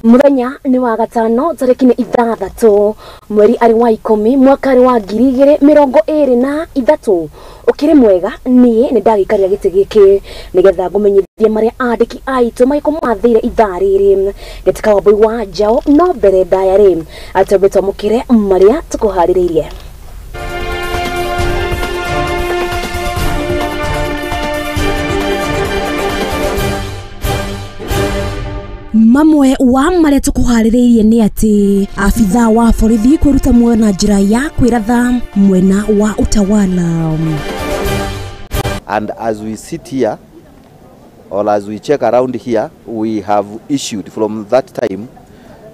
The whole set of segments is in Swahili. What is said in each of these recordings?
Muthenya ni wa gatano tariki ni 6 mweri ari wa 10 mwaka ari wa 2023 ukiri mwega ni ndagikaria giti giki nigetha ngumenyithie maria andiki aitu maikumathire ithariri getika Wambui wa Njau no mbere diary atobetwo mukire maria tukuhariririe. Mamwe wa maria tukuhariririe ni ati afitha wa borithi kwiruta mwena njira ya kwiratha mwena wa utawala. And as we sit here or as we check around here, we have issued from that time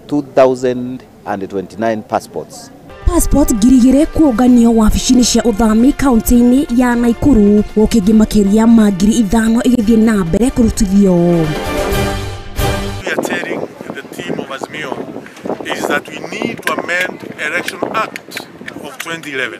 2,029 passports. Passport girigire kuoganio wabici-ini cia uthami kaunti-ini ya Nakuru gukingi makiria ma 5,000 igithie na mbere kurutithio. Is that we need to amend Election Act of 2011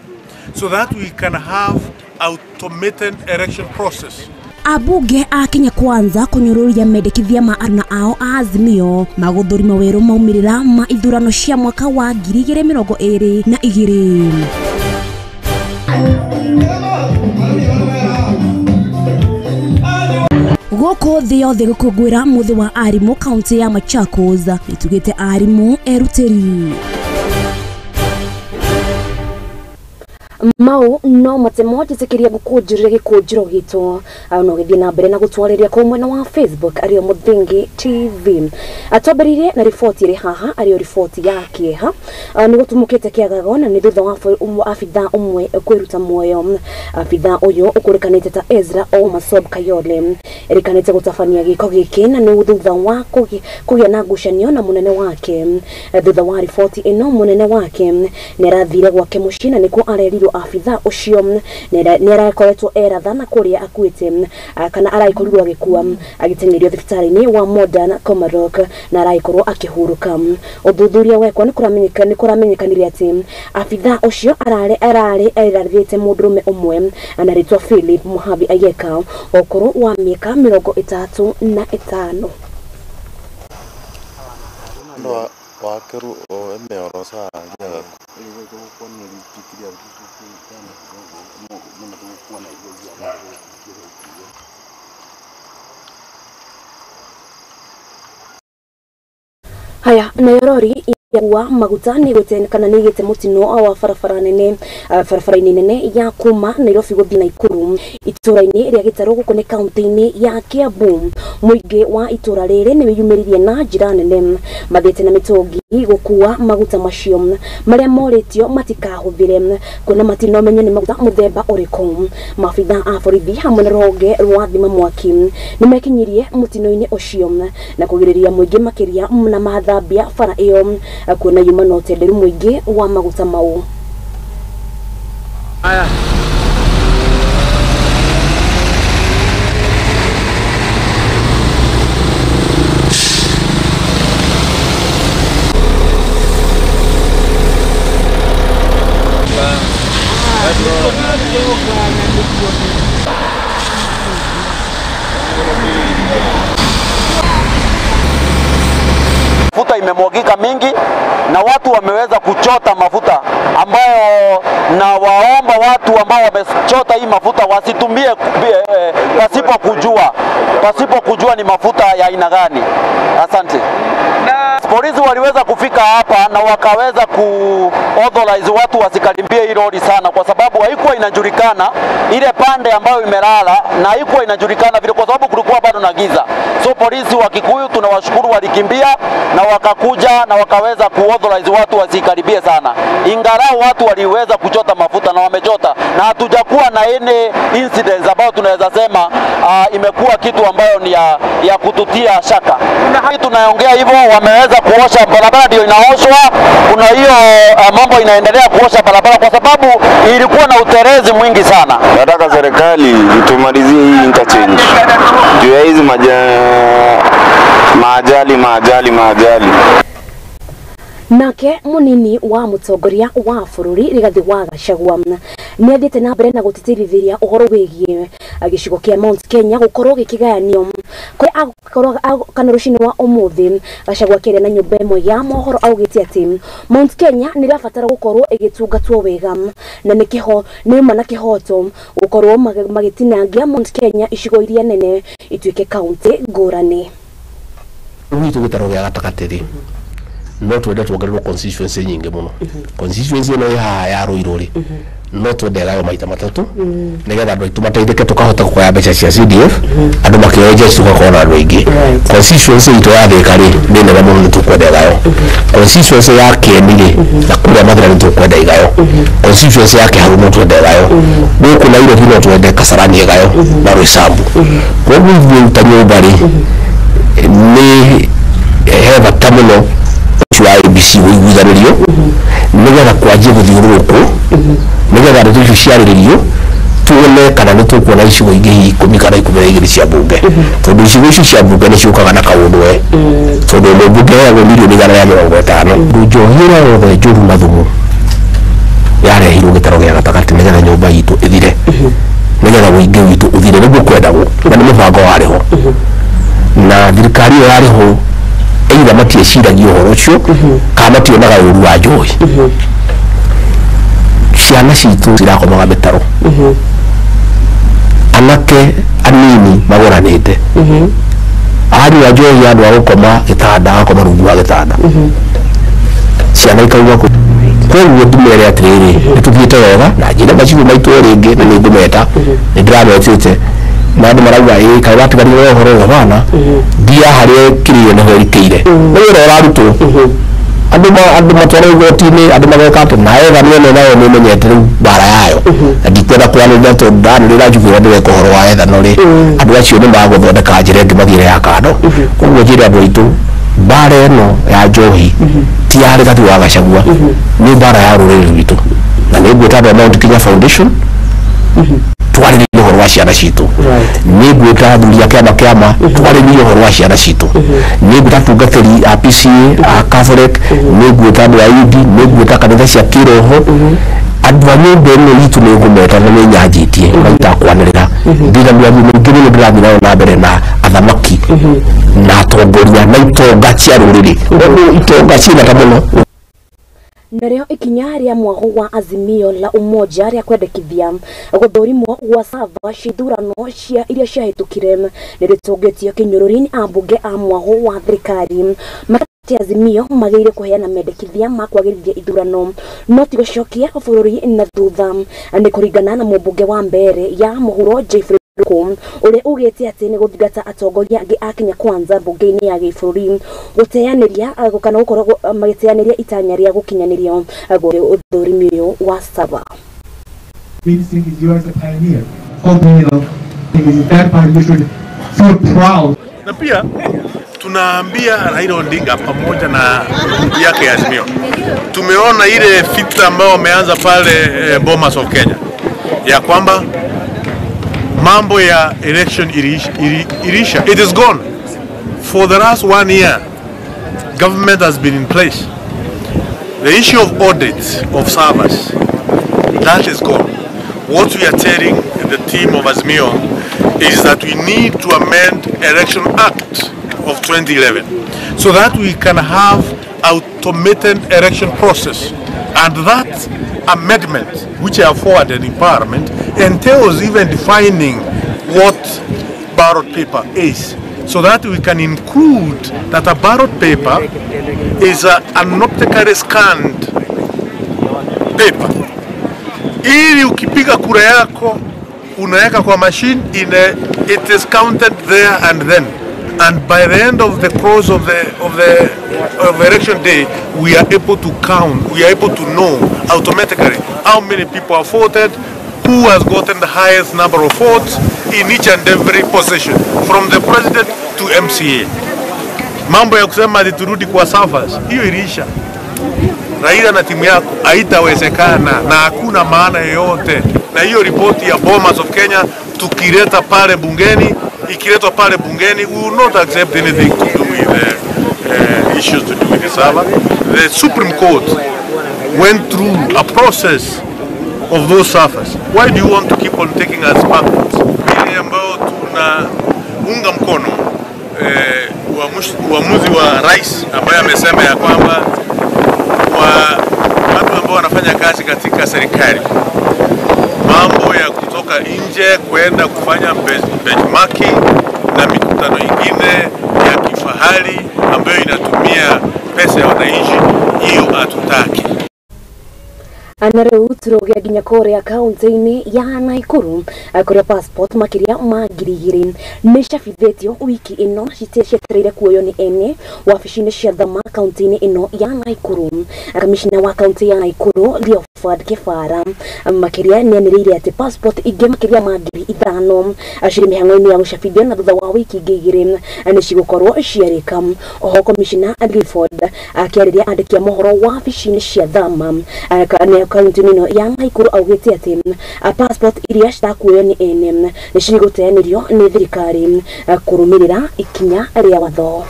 so that we can have automated election process. Abunge a Kenya Kwanza kunyururia mendekithia ma aruna ao a Azimio maguthurima weru maumirira ma ithurano cia mwaka wa 2022. Goko thĩ yothe gũkũngũĩra mũthĩ wa arimũ kaunti ya Machakos nĩtugĩte arimũ erutĩri. Mau no matemo tisikiria gukunjurire gikunjuro gitu no githie na mbere na gutwariria kwa mwena wa Facebook ario Muthingi TV atoberirie na ripoti iri haha ario ripoti yake ha ni gutumukite kiagago na ni thutha wa afitha umwe kwiruta muoyo. Afitha uyu ukurikanite ta Ezra o Masob Kayole erikanite gutafania giko giki na ni thutha wa kugia na ngucanio na munene wake. Thutha wa ripoti ino munene wake ni rathire gwake mucina niko arerirwo afitha ucio ni arakoretwo eratha na kuria akuite kana araikorirwo agikua agitengerio thibitarĩ-inĩ wa Modern Komarok na araikorwo akihuruka. Uthuthuria wekwa ni kuramenyekanire ati afitha ucio arathite mundurume umwe anaritwa Philip Muhabi Ayeka okoro wa miaka 35. Wakeru emeorosa ngiaga haya na yorori wa maguta ni gutenkana ni gite mutino wa barabara-ini nene ya kuma Nairobi guthii Nakuru itura-ini ria gitaro guku ni kaunti-ini ya Kiambu. Muingi wa itura riri ni wiyumiririe na njira nene mathite na mitungi gukua maguta macio maria moritio matikahuthire kuna matino menye ni maguta muthemba uriku. Mafitha a borithi hamwe na roge rwa thima mwaki ni mekinyirie mutino-ini ucio na kugiriria muingi makiria na mathambia bara iyo kuna yuma no tenderu muingi wa maguta mau. Aya Mafuta imemwagika mingi na watu wameweza kuchota mafuta ambayo na waomba watu ambao wamechota hii mafuta wasitumie pasipo kujua ni mafuta ya aina gani. Asante. Polisi waliweza kufika hapa na wakaweza authorize watu wasikaribie hii lori sana kwa sababu haikuwa inajulikana ile pande ambayo imelala na haikuwa inajulikana vile kwa sababu kulikuwa bado na giza. So polisi wa Kikuyu tunawashukuru walikimbia na wakakuja na wakaweza authorize watu wasikaribie sana. Ingalau watu waliweza kuchota mafuta na wamechota na hatujakuwa na any incidents ambayo tunaweza sema imekuwa kitu ambayo ni ya kututia shaka. Na tunaongea hivyo wameweza kuosha barabara ndio inaoshwa. Kuna hiyo mambo inaendelea kuosha barabara kwa sababu ilikuwa na uterezi mwingi sana. Nataka serikali itumalizie hii interchange. Juu ya hizi maajali. Nake munini wa mutongoria wa bururi Rigathi wa Gachagua ni athite na mbere na gutitirithiria uhoro wigie gicigo kia Mount Kenya gukorwo gikigayanio kuri akorwo kana rucini wa umuthi. Gachagua kire na nyumba imwe ya mohoro augite ati Mount Kenya ni rabatara gukorwo igitungatwo wega na nikiho ni mana kihoto gukorwo magitinangia Mount Kenya icigo iria nene ituike county ngurani. Witu gutaro ya gatakatiri no twende tuongererwo constituency nyingi muno. Constituency no ya Ruiruri no twende gayo maita matatu nigetha andu tumateithike tukahota kuoya mbeca cia CDF andu makioje tukakona andu aingi. Constituency ito ya thikari ni nene muno tukwenda gayo. Constituency ya Kieni na kuria mathira ni tukwenda igayo. Constituency ya Kiharu no twende gayo. Guku na ile hino twende Kasarani gayo na Ruisambu. Kwa hivyo utanyo bari ni heva tamuno chwa ABC wiguthanirio nigetha kwanjie guthiururuku nigetha andu tuciariririo tuone kana ni tukuona icigo ingi 10 kana 12 cia bunge tondu icigo icio cia bunge ni ciukaga na kaundwe tondu mbunge ya milioni 150 njohira yothe njuru na thumu yarehirwo gitaro gia gatakati nigetha nyumba itu ithire nigetha wingi witu uthire niguo kwendagwo na ni mubango wariho na thirikari yariho either matieciragia uhoro ucio kana mationaga uru wa njui. Ciana citu cirakomaga mitaro anake anini magoranite ari wa njui andu agukoma gitanda akoma rungu wa gitanda ciana ikauga koguo ndimere atiriri nituthiite wega na njira macigo maitu ringi na ningumeta nindiramwetite na andu marauga kai batigarire uhoro bana dia harie kirio ne horikeire wira urarutwo andu matwara igoti-ini andu magokate nae ganene nayo ni menyete bara yayo ndikwenda kwanira to ndani rira njugire ndire kuhoro wa ethano ri andu acio ni maguthondeka njira ingi mathire ya kando koguo njira andu aitu bara eno ya njohi ti ya Rigathi wa Gachagua ni bara ya ruriri rwitu na ni gwita Mount Kenya Foundation twari ni uhoro wa ciana citu ni gwita thuria kiama twari ni uhoro wa ciana citu ni gwita tungatiri a PCA a Catholic ni gwita andu a IUD ni gwita kanitha cia kiroho andu a nyumba ino itu ni ngumeta na ni nyanjitie maita kwanirira ndira mwathi mwingi ni ndirathira na mbere na athamaki na atongoria na itonga cia ruriri itonga cina tamuno. Nareo ikinya ria mwago wa azimio la umoja ria kwendekithia guthurimwo gwa sava cithurano cia iria ciahitukire niritungetio kinyururi-ini ambunge a mwago wa thirikari makati azimio magire kuheana mendekithia ma kwagirithia ithurano no ti gucokia bururi na thutha ni kuringana na mumbunge wa mbere ya mohoro uri ugete ati ni guthigata atongoria angi a Kenya Kwanza bunge-ini ya giburi guteaniria kana gukorwo magiteaniria itanya ria gukinyanirio uthurimio wa sava. Ministry is you as a pioneer. Is that part you should feel proud. Na pia tunaambia Raila Odinga pamoja na yake ya Azimio. Tumeona ile fita ambayo wameanza pale Bomas of Kenya ya kwamba mambo ya election irisha. It is gone. For the last 1 year, government has been in place. The issue of audits of servers, that is gone. What we are telling the team of Azimio is that we need to amend Election Act of 2011 so that we can have automated election process, and that amendment which I have forwarded in Parliament entails even defining what ballot paper is, so that we can include that a ballot paper is an optically scanned paper. Ili ukipiga kura yako unaweka kwa machine, it is counted there and then, and by the end of the close of the election day, we are able to count, we are able to know automatically how many people have voted, who has gotten the highest number of votes in each and every position, from the president to MCA. Mambo ya kusema ati turudi kwa servers, hiyo ilisha. Raila na timu yako haitawezekana na hakuna maana yoyote. Na hiyo ripoti ya Bomas of Kenya tukileta pale bungeni, ikiletwa pale bungeni, we will not accept anything to do with issues to do with the server. The Supreme Court went through a process of those servers. Why do you want to keep on taking us backwards? Ile ambao tunaunga mkono uamuzi wa rais ambaye amesema ya kwamba watu ambao wanafanya kazi katika serikali, mambo ya kutoka nje kwenda kufanya benchmarking na mikutano ingine ya kifahari ambayo inatumia pesa ya wananchi, hiyo hatutaki. Anareu turoge ginya Korea kaunti-ini ya Naikuru kuria passport makiria magirigiri nishabithitio wiki ino cietereire kuoyo ni ene wabici-ini cia thama kaunti-ini ino ya Naikuru. Kamishina wa kaunti ya Naikuru Leoford Kifara makiria nianiriire ati passport ingi makiria magiri 5 aciri mihango-ini ya gucabithio na thutha wa wiki igiri nicigukorwo ciarika. Oho komishina Leoford akiariria andiki a mohoro wabici-ini cia thama kaunti nino ya Naikuru augite ati passport iria citakuoyo ni ene niciguteanirio ni thirikari kurumirira ikinya ria watho.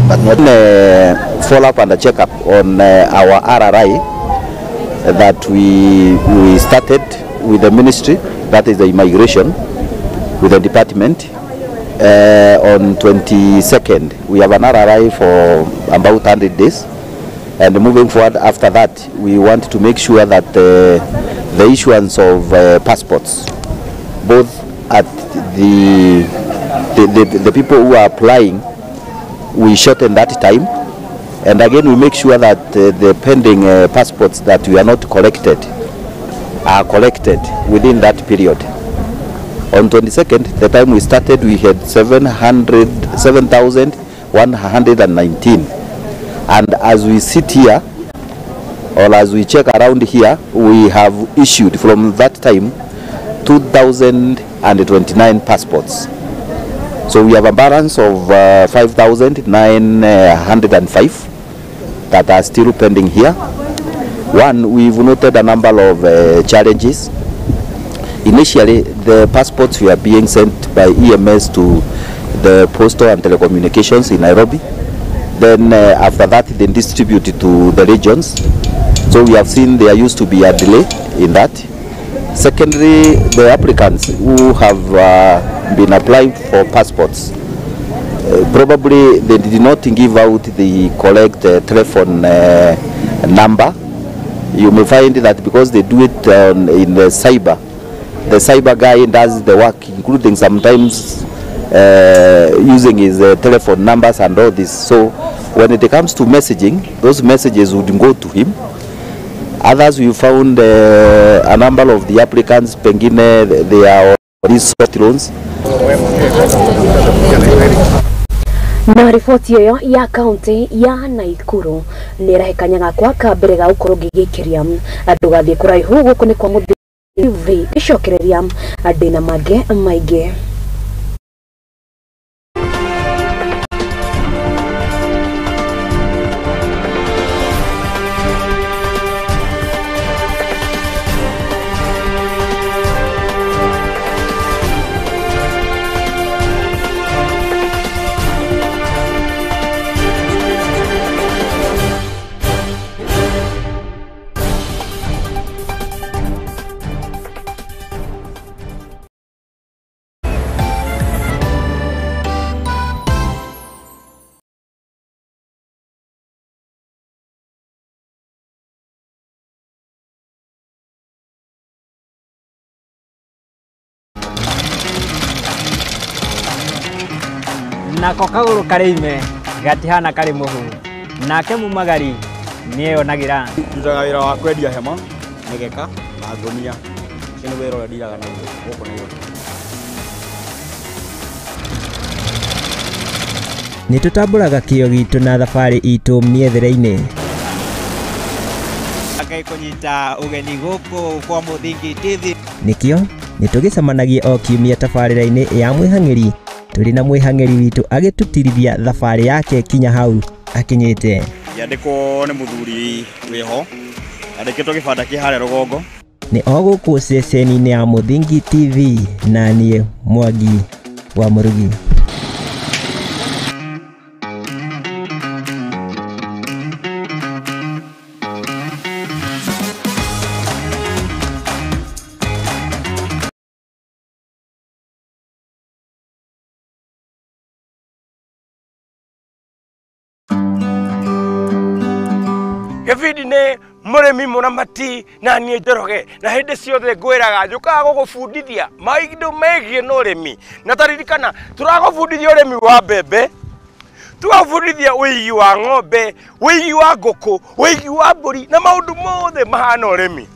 But not follow up and a check up on our RRI that we started with the ministry, that is the immigration, with the department. On 22nd we have an RRI for about 100 days. And moving forward after that, we want to make sure that the issuance of passports, both at the people who are applying, we shorten that time. And again, we make sure that the pending passports that we are not collected are collected within that period. On 22nd, the time we started, we had 7,119. And as we sit here, or as we check around here, we have issued from that time 2,029 passports. So we have a balance of 5,905 that are still pending here. One, we've noted a number of challenges. Initially, the passports were being sent by EMS to the Postal and Telecommunications in Nairobi. Then after that, they distributed to the regions. So we have seen there used to be a delay in that. Secondly, the applicants who have been applying for passports, probably they did not give out the correct telephone number. You may find that because they do it in the cyber guy does the work, including sometimes using his telephone numbers and all this. So when it comes to messaging, those messages would go to him. Others, we found a number of the applicants, pengine they are on these soft loans. Na ripoti iyo ya kaunti ya Naikuru nirahekanyaga kwa kambere ga ukoro gigikiria andu gathie kuraihu guku ni kwa muthi icokereria andina mange maingi. Nako kaguru karime gatihana kari muhu nake mumagari niyo nagira tutaga wira wa kwendia hema negeka na ngonia kino wira ura diraga na guko niyo nitutamburaga kio gitu na thabari itu miethere-ini akai kunyita ugeni guku kwa Muthingi TV nikio nitugicemanagia o kiumia tabarira-ini ya mwihang'iri tuli na mwihang'iri witu agitutirithia thabari yake kinya hau akinyite yandiko ni muthuri wiho yandikitwo gibanda kihare rugongo ni oguku ceceni-ini ya Muthingi TV na nie Mwangi wa Murugi. gibidi ne muremi muramati na nie njoroge na hindi ciothe ngwiraga njukaga gugubundithia maindo megie no urimi na taririkana turagubundithia urimi wa mbembe tugabundithia wigi wa ng'ombe wigi wa nguku wigi wa mburi na maundu mothe mahana urimi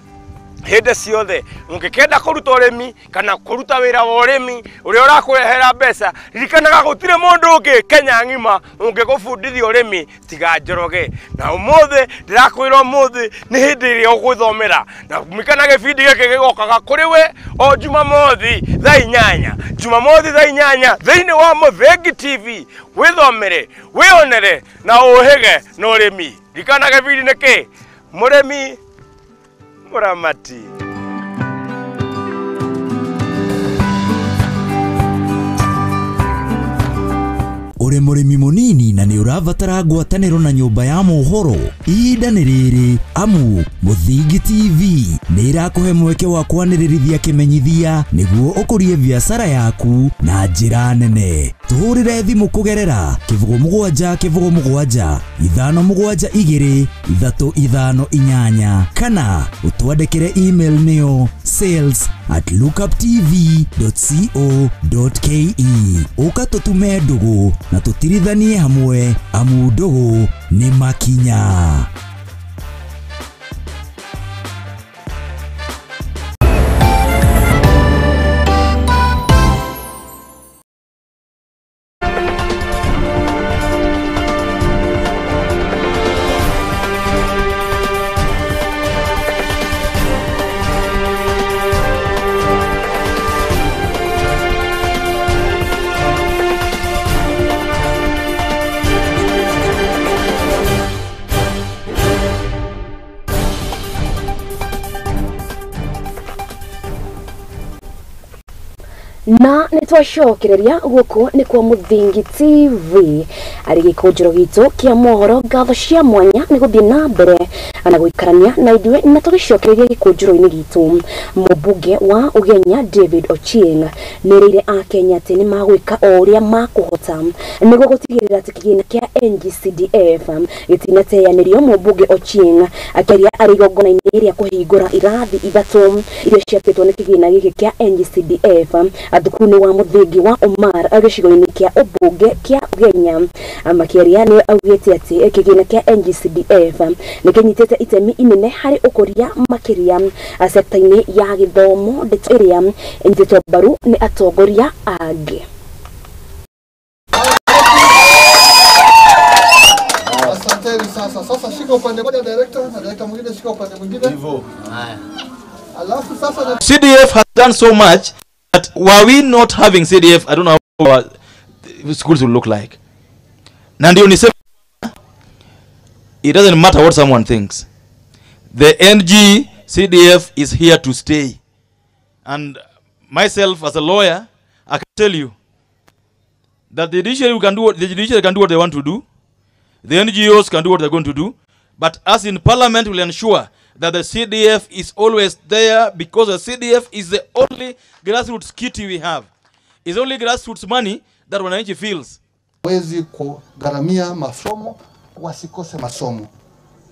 hindi ciothe ungikenda kuruta urimi kana kuruta wira wa urimi uria urakurehera mbeca ririkanaga gutire mundu ungi Kenya ngima ungigubundithia urimi tiga njoroge na umuthe ndirakwira umuthe ni hindi iria uguthomera na mikana gibindi giki gigokaga kuri we o Jumamothi thaa 8 Jumamothi thaa 8 thiini wa Muthengi TV withomere wionere na uhige na urimi ririkana gibindi niki murimi muramati uri murimi munini na ni uravatara ngwataniro na nyumba ya mohoro ihinda ni riri amu Muthingi TV ni irakuhe mweke wa kwanirithia kimenyithia niguo ukurie biashara yaku na njira nene. Tuhurire thimu kugerera +7 572 kana utwandikire email niyo sales@lookuptv.co.ke ukatutume ndugu na tutirithanie hamwe amu ndugu ni makinya. Na nitwacokereria guku ni kwa Muthingi TV ari Gikunjuro gitu kia mohoro ngatho cia mwanya ni guthie na mbere na guikarania na idwe na tugicokereria Gikunjuro-ini gitu. Mubunge wa Ugenya David Ochieng nirire a Kenya ati ni magwika uria makuhota niguo gutigirira ati kigina kia NGCDF gitinateyanĩrio. Mubunge Ochieng akiaria ari igongona-ini ria kuhingura irathi ithatu iria ciakĩtwo ni kigina giki kia NGCDF athukuru-ini wa Muthingi wa Omar agicigo-ini kia ubunge kia Ugenya. Makiaria ni augite ati kigina kia NGCDF ni kinyitite itemi inene hari ukuria makiria sekta-ini ya githomo ndeto iria njito baru ni atongoria angi. Asanteni sasa. Sasa shika upande moja director na director mwingine shika upande mwingine. Hivyo. Alafu sasa CDF has done so much that were we not having CDF, I don't know how our schools will look like. Na ndio nisema it doesn't matter what someone thinks. The NG CDF is here to stay. And myself as a lawyer, I can tell you that the judiciary can do what they want to do. The NGOs can do what they're going to do. But us in Parliament will ensure that the CDF is always there, because the CDF is the only grassroots kitty we have. It's only grassroots money that wananchi feels. Wezi kugharamia masomo, wasikose masomo.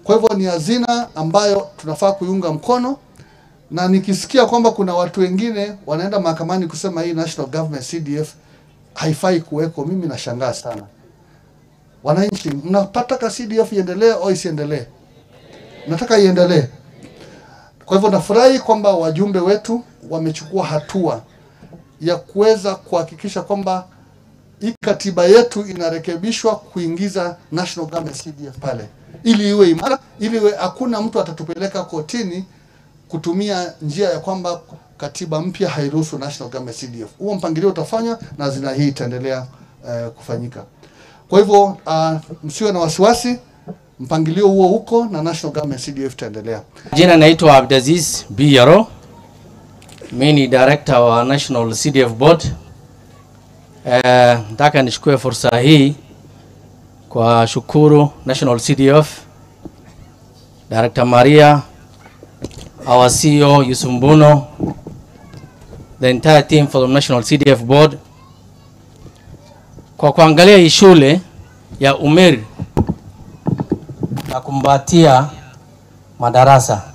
Kwa hivyo ni hazina ambayo tunafaa kuiunga mkono, na nikisikia kwamba kuna watu wengine wanaenda mahakamani kusema hii National Government CDF haifai kuweko, mimi nashangaa sana. Wananchi, mnapataka CDF iendelee au isiendelee? Nataka iendelee. Kwa hivyo nafurahi kwamba wajumbe wetu wamechukua hatua ya kuweza kuhakikisha kwamba hii katiba yetu inarekebishwa kuingiza National Government CDF pale, ili iwe imara, ili iwe hakuna mtu atatupeleka kotini kutumia njia ya kwamba katiba mpya hairuhusu National Government CDF. Huo mpangilio utafanywa na hazina hii itaendelea kufanyika. Kwa hivyo msiwe na wasiwasi, mpangilio huo huko na National Government CDF itaendelea. Jina naitwa Abdaziz Biyaro. Mimi ni director wa National CDF Board. Nataka nichukue fursa hii kwa shukuru National CDF, Director Maria, our CEO Yusumbuno, the entire team for the National CDF Board kwa kuangalia hii shule ya Umeri na kumbatia madarasa.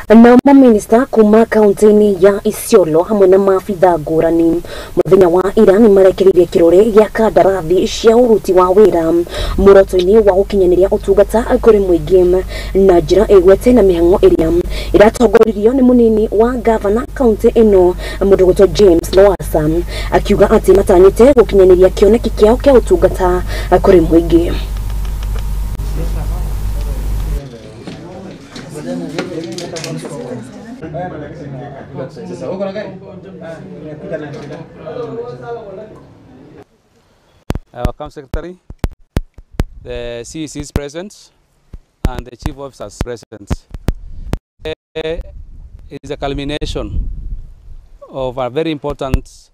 Na maminista kuma kaunti-ini ya Isiolo hamwe na maabitha ngũrani mũthenya wa ira nĩ marekereirie kĩrore gĩa kandarathi cia ũruti wa wĩra muoroto-inĩ wa gũkinyanĩria ũtungata kũrĩ mũingĩ na njĩra ĩgwete na mĩhang'o ĩrĩa ĩratongoririo nĩ mũnini wa gavana kaunti ĩno mũndũgũtwo James Lowassa akiuga atĩ matanyĩte gũkinyanĩria kĩoneki kĩao kĩa ũtungata kũrĩ mũingĩ. Our Camp Secretary, the CECs present, and the Chief Officers present. It is a culmination of a very important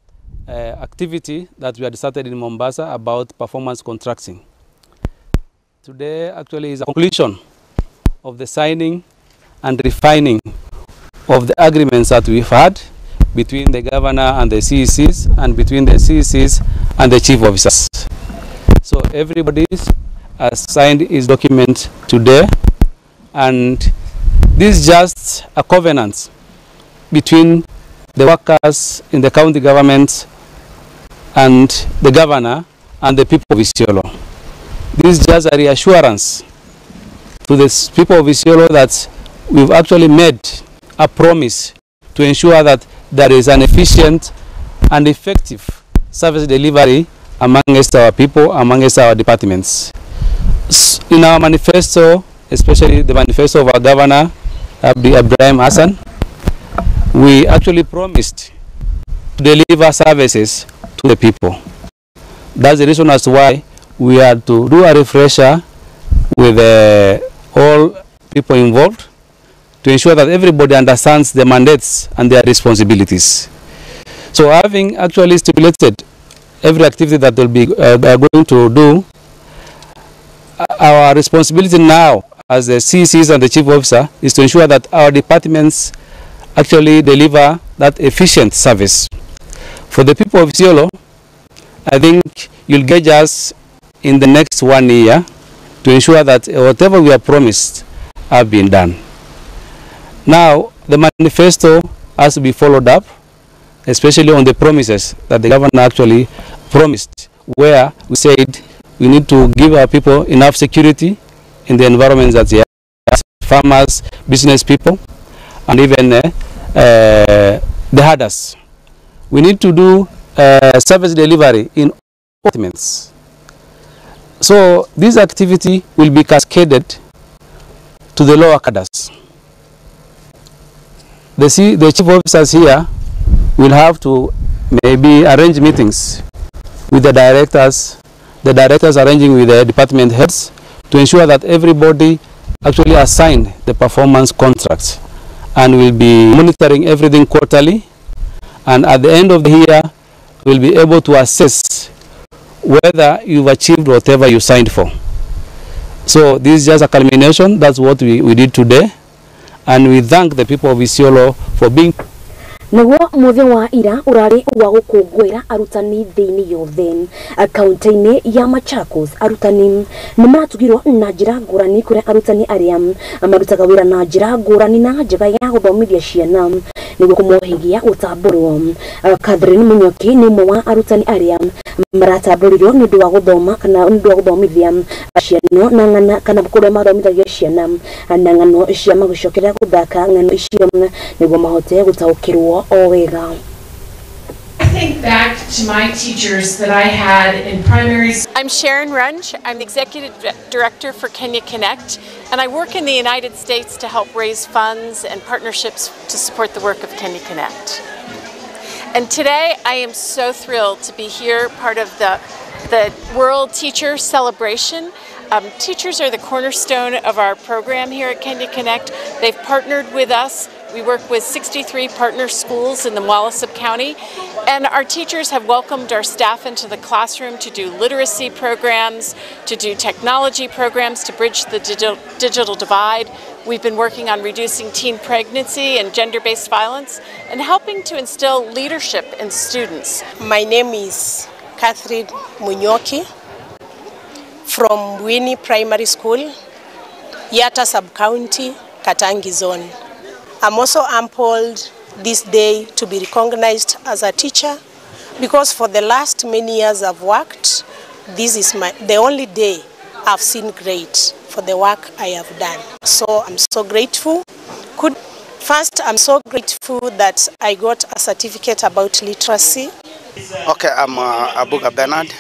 activity that we had started in Mombasa about performance contracting. Today actually is a conclusion of the signing and refining of the agreements that we've had between the governor and the CECs and between the CECs and the chief officers. So everybody has signed his document today, and this is just a covenant between the workers in the county government and the governor and the people of Isiolo. This is just a reassurance to the people of Isiolo that we've actually made a promise to ensure that there is an efficient and effective service delivery amongst our people, amongst our departments. In our manifesto, especially the manifesto of our governor, Ibrahim Hassan, we actually promised to deliver services to the people. That's the reason as to why we had to do a refresher with all people involved to ensure that everybody understands the mandates and their responsibilities. So having actually stipulated every activity that we'll be going to do, our responsibility now as the CCs and the chief officer is to ensure that our departments actually deliver that efficient service. For the people of Isiolo, I think you'll gauge us in the next 1 year to ensure that whatever we have promised have been done. Now, the manifesto has to be followed up, especially on the promises that the governor actually promised, where we said we need to give our people enough security in the environments that they are, farmers, business people, and even the herders. We need to do service delivery in all departments. So this activity will be cascaded to the lower cadres. The chief officers here will have to maybe arrange meetings with the directors arranging with the department heads to ensure that everybody actually assigned the performance contracts, and will be monitoring everything quarterly, and at the end of the year we'll be able to assess whether you've achieved whatever you signed for. So this is just a culmination. That's what we did today, and we thank the people of Isiolo for being. Naguo muthe wa ira urari wa gukungwira arutani thiini yothe akaunti-ini ya Machakos. Arutani ni maratugirwo na njira ngurani kuria arutani aria marutaga wira na njira ngurani na njega ya guthomithia ciana niguo kumuhigia utamburwo. Catherine Munyoki ni umwe wa arutani aria maratambũrirwo nĩ ũndũ wa gũthoma kana nĩ ũndũ wa gũthomithia ciana na ng'ano kana kũrĩa mathomithagia ciana na ng'ano cia magũcokerera gũthaka ng'ano icio nĩguo mahote gũtaũkĩrwo o wega. I think back to my teachers that I had in primary. I'm Sharon Runge. I'm the Executive Director for Kenya Connect, and I work in the United States to help raise funds and partnerships to support the work of Kenya Connect. And today I am so thrilled to be here, part of the World Teacher Celebration. Teachers are the cornerstone of our program here at Kenya Connect. They've partnered with us. We work with 63 partner schools in the Wallace County, and our teachers have welcomed our staff into the classroom to do literacy programs, to do technology programs to bridge the digital divide. We've been working on reducing teen pregnancy and gender-based violence and helping to instill leadership in students. My name is Catherine Munyoki. from Wambui Primary School, Yata Sub-County, Katangi Zone. I'm also humbled this day to be recognized as a teacher because for the last many years I've worked, this is the only day I've seen grade for the work I have done. So I'm so grateful. First, I'm so grateful that I got a certificate about literacy. Okay, I'm Abuga Bernard.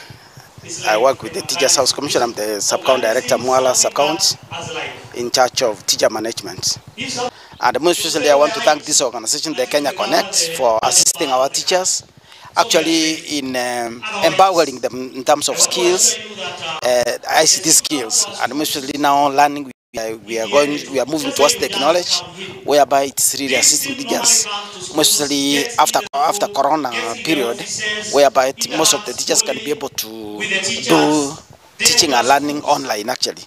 I work with the Teachers House Commission. I'm the Sub-County Director, Mwala Sub-County, in charge of teacher management. And most especially, I want to thank this organization, the Kenya Connect, for assisting our teachers, actually in empowering them in terms of skills, ICT skills, and most especially now learning. We are moving towards technology, whereby it's really assisting teachers, mostly after Corona period, whereby most of the teachers can be able to do teaching and learning online actually.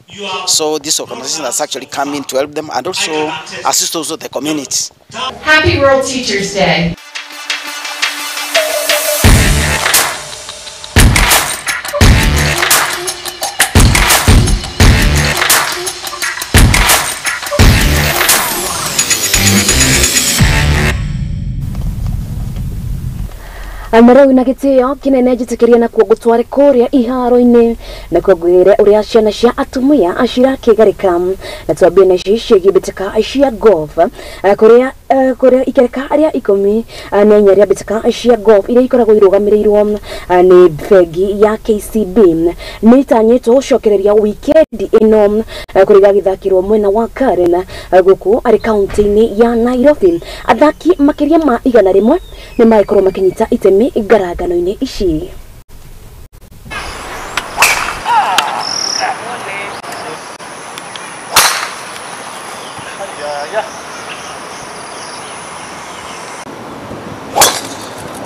So this organization has actually come in to help them and also assist also the community. Happy World Teachers Day. Marau na gitio kinene jitikiria na kuogutware kuria iharo-ini na kugwire uria ciana cia atumia ashira kigarika na twambie na cici gibitika ashia golf kuria ikereka aria 10 na nyaria bitika ashia golf iria ikoragwo irugamirirwo ni bengi ya KCB ni tanyetwo cokereria weekend ino kuriga githakirwo mwena wa Karen guku ari county-ini ya Nairobi. Athaki makiria ma 100 ni maikorwo makinyita itemi igaragano-ini ici.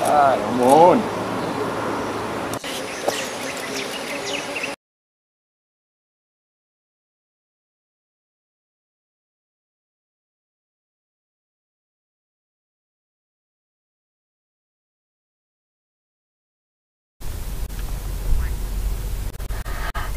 Come on.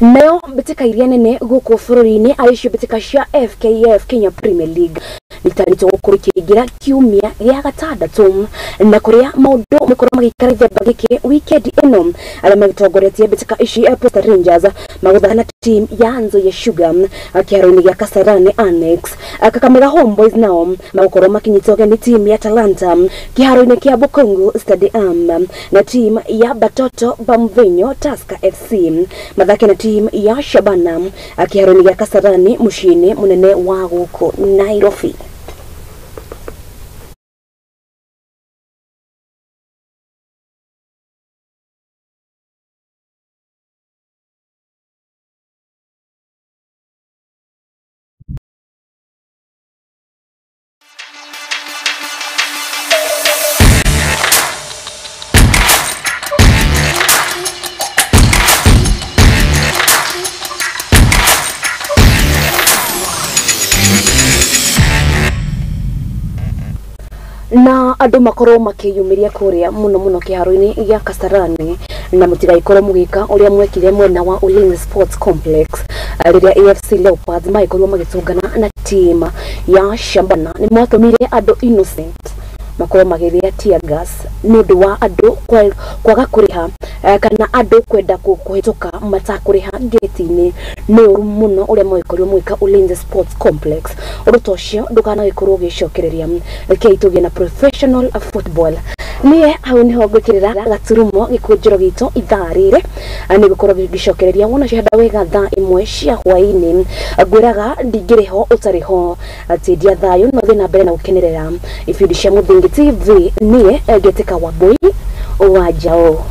Nayo bitika iria nene guku bururi-ini aricio bitika cia FKF Kenya Premier League nitarito kurikigira kiumia gia gatandatu na kuria maundu mukoro magikara themba giki weekend ino ala magitongoretie bitika ici Posta Rangers maguthana team ya Nzoia Sugar akiaro-ini gia Kasarani Annex Kakamega Homeboys nao magukoro makinyitoge ni team ya Talanta kiharo-ini kia Bukungu Stadium na team ya Batoto Bamvenyo Tusker FC mathake na team ya Shabana akiharo-ini gia Kasarani mushini munene wa guku Nairobi. Na andu makoro makiyumiria kuria muno kiharo-ini gia Kasarani na mutigaikoro mugika uria mwekire mwena wa Ulinzi Sports Complex riria AFC Leopards maikorwo magitungana na team ya Shabana ni mwatumire andu innocent makoro magiria tear gas nundu wa andu kwaga kuriha kana andu kwenda kuhituka matakuriha gate-ini ni uru muno uria maikorwo mwika Ulinzi Sports Complex urutocio ndukana gikorwo gicokereria keitugia na professional football niye au niho gwikirira gaturumo Gikunjuro gitu itharire ani gukorwo gicokereria wona cihanda wega thaa 1 cia hwaini gwiraga ndingiriho utariho ati dia thayo no thina mbere na gukenerera ibindi cia Muthingi TV niye Getika Wambui Njau.